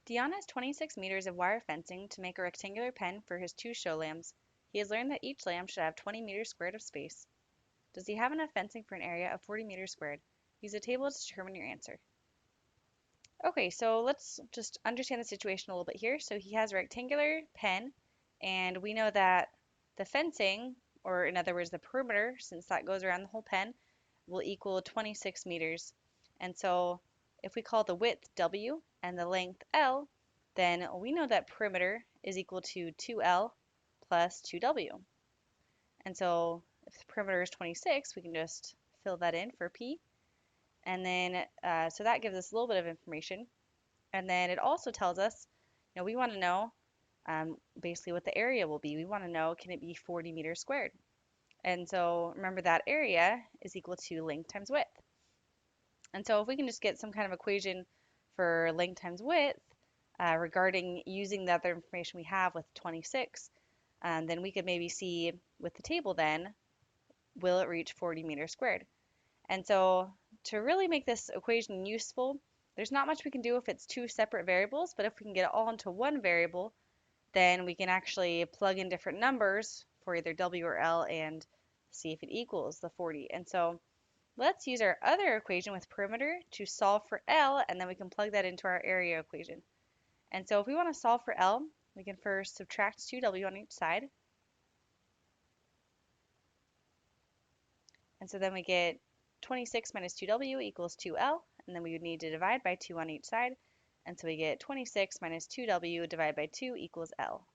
Dion has 26 meters of wire fencing to make a rectangular pen for his two show lambs. He has learned that each lamb should have 20 meters squared of space. Does he have enough fencing for an area of 40 meters squared? Use a table to determine your answer. Okay, so let's just understand the situation a little bit here. So he has a rectangular pen, and we know that the fencing, or in other words, the perimeter, since that goes around the whole pen, will equal 26 meters. And so if we call the width W and the length L, then we know that perimeter is equal to 2L plus 2W. And so if the perimeter is 26, we can just fill that in for P. And then, so that gives us a little bit of information. And then it also tells us, we want to know basically what the area will be. We want to know, can it be 40 meters squared? And so remember that area is equal to length times width. And so if we can just get some kind of equation for length times width regarding using the other information we have with 26, then we could maybe see with the table then, will it reach 40 meters squared? And so to really make this equation useful, there's not much we can do if it's two separate variables, but if we can get it all into one variable, then we can actually plug in different numbers for either W or L and see if it equals the 40. And so let's use our other equation with perimeter to solve for L, and then we can plug that into our area equation. And so if we want to solve for L, we can first subtract 2W on each side. And so then we get 26 minus 2W equals 2L, and then we would need to divide by 2 on each side. And so we get 26 minus 2W divided by 2 equals L.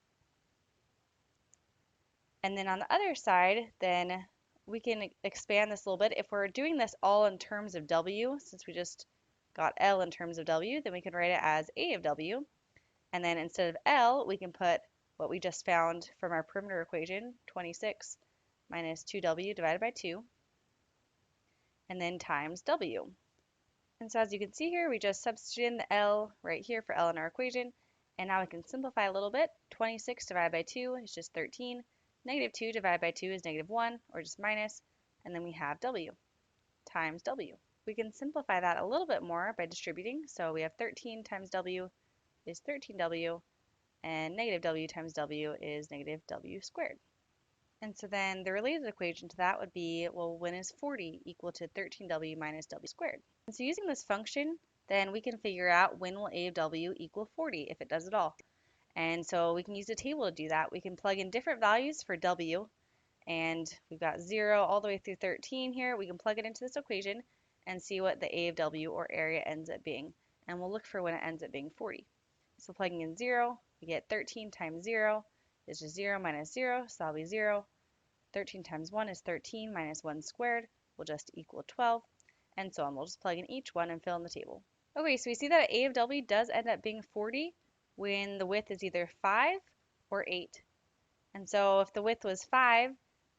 And then on the other side, then we can expand this a little bit. If we're doing this all in terms of W, since we just got L in terms of W, then we can write it as A of W. And then instead of L, we can put what we just found from our perimeter equation, 26 minus 2W divided by 2, and then times W. And so as you can see here, we just substitute in the L right here for L in our equation. And now we can simplify a little bit. 26 divided by 2 is just 13. Negative 2 divided by 2 is negative 1, or just minus. And then we have W times W. We can simplify that a little bit more by distributing. So we have 13 times W is 13W, and negative W times W is negative W squared. And so then the related equation to that would be, well, when is 40 equal to 13W minus W squared? And so using this function, then we can figure out when will A of W equal 40 if it does it all. And so we can use a table to do that. We can plug in different values for W, and we've got 0 all the way through 13 here. We can plug it into this equation and see what the A of W, or area, ends up being. And we'll look for when it ends up being 40. So plugging in 0, we get 13 times 0 is just 0 minus 0, so that'll be 0. 13 times 1 is 13 minus 1 squared will just equal 12, and so on. We'll just plug in each one and fill in the table. Okay, so we see that A of W does end up being 40 when the width is either 5 or 8. And so if the width was 5,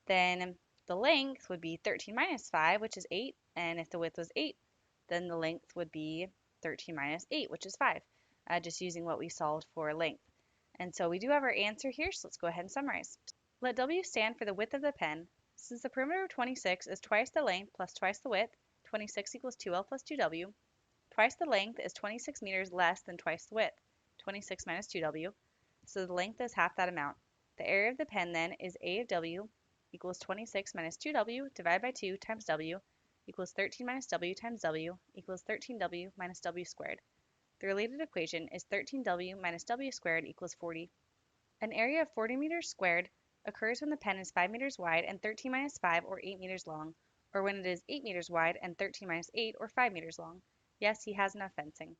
then the length would be 13 minus 5, which is 8. And if the width was 8, then the length would be 13 minus 8, which is 5, just using what we solved for length. And so we do have our answer here, so let's go ahead and summarize. Let W stand for the width of the pen. Since the perimeter of 26 is twice the length plus twice the width, 26 equals 2L plus 2W. Twice the length is 26 meters less than twice the width, 26 minus 2W. So the length is half that amount. The area of the pen then is A of W equals 26 minus 2W divided by 2 times W equals 13 minus W times W equals 13W minus W squared. The related equation is 13W minus W squared equals 40. An area of 40 meters squared occurs when the pen is 5 meters wide and 13 minus 5, or 8 meters long, or when it is 8 meters wide and 13 minus 8, or 5 meters long. Yes, he has enough fencing.